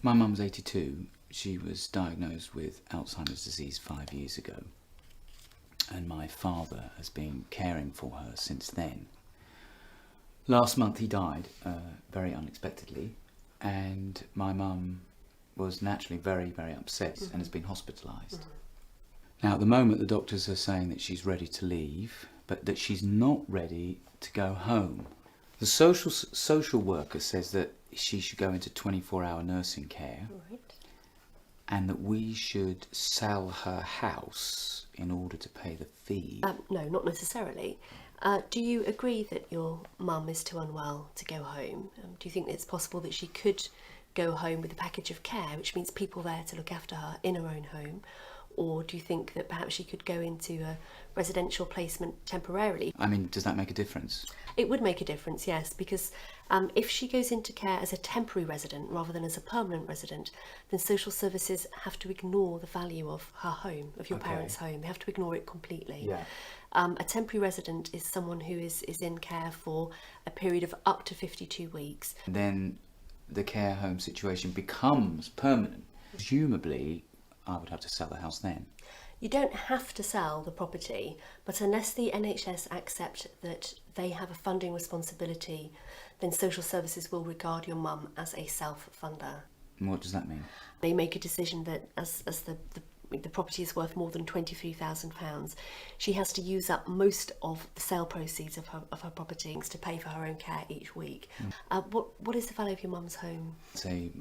My mum's 82. She was diagnosed with Alzheimer's disease 5 years ago, and my father has been caring for her since then. Last month he died, very unexpectedly, and my mum was naturally very, very upset and has been hospitalised. Now at the moment the doctors are saying that she's ready to leave, but that she's not ready to go home. The social worker says that she should go into 24-hour nursing care, and that we should sell her house in order to pay the fee. No, not necessarily. Do you agree that your mum is too unwell to go home? Do you think it's possible that she could go home with a package of care, which means people there to look after her in her own home? Or do you think that perhaps she could go into a residential placement temporarily? I mean, does that make a difference? It would make a difference, yes, because if she goes into care as a temporary resident rather than as a permanent resident, then social services have to ignore the value of her home, of your parents' home. They have to ignore it completely. Yeah. A temporary resident is someone who is in care for a period of up to 52 weeks. Then the care home situation becomes permanent. Presumably, I would have to sell the house then. You don't have to sell the property, but unless the NHS accept that they have a funding responsibility, then social services will regard your mum as a self-funder. And what does that mean? They make a decision that as the property is worth more than £23,000, she has to use up most of the sale proceeds of her property to pay for her own care each week. What is the value of your mum's home? Say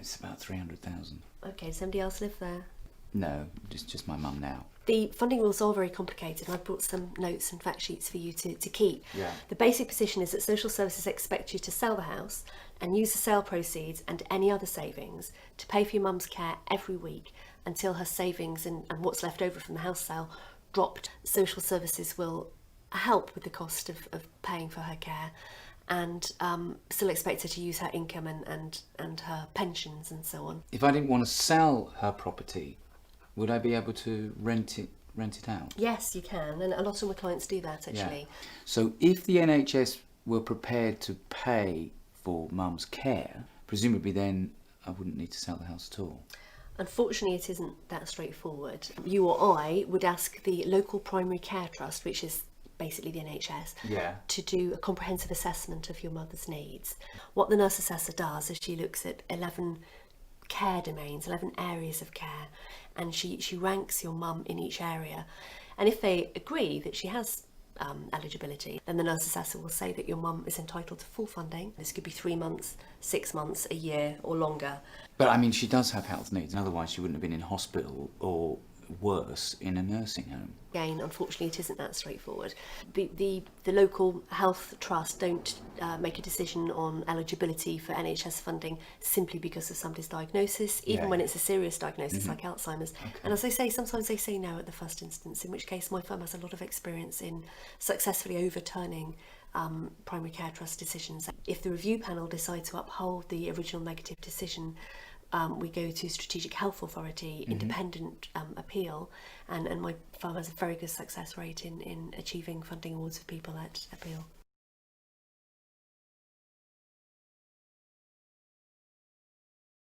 it's about 300,000. Okay, does somebody else live there? No, just my mum now. The funding rules are very complicated. I've brought some notes and fact sheets for you to keep. Yeah. The basic position is that social services expect you to sell the house and use the sale proceeds and any other savings to pay for your mum's care every week until her savings and what's left over from the house sale dropped. Social services will help with the cost of paying for her care and still expect her to use her income and her pensions and so on. If I didn't want to sell her property, would I be able to rent it out? Yes, you can, and a lot of my clients do that actually. Yeah. So if the NHS were prepared to pay for mum's care, presumably then I wouldn't need to sell the house at all. Unfortunately, it isn't that straightforward. You or I would ask the local primary care trust, which is basically the NHS, to do a comprehensive assessment of your mother's needs. What the nurse assessor does is she looks at 11 care domains, 11 areas of care, and she ranks your mum in each area. And if they agree that she has eligibility, then the nurse assessor will say that your mum is entitled to full funding. This could be 3 months, 6 months, a year or longer. But I mean, she does have health needs, otherwise she wouldn't have been in hospital or worse, in a nursing home. Again, unfortunately, it isn't that straightforward. The local health trust don't make a decision on eligibility for NHS funding simply because of somebody's diagnosis, even when it's a serious diagnosis like Alzheimer's. Okay. And as I say, sometimes they say no at the first instance, in which case my firm has a lot of experience in successfully overturning primary care trust decisions. If the review panel decide to uphold the original negative decision, we go to Strategic Health Authority, independent appeal, and my firm has a very good success rate in achieving funding awards for people at appeal.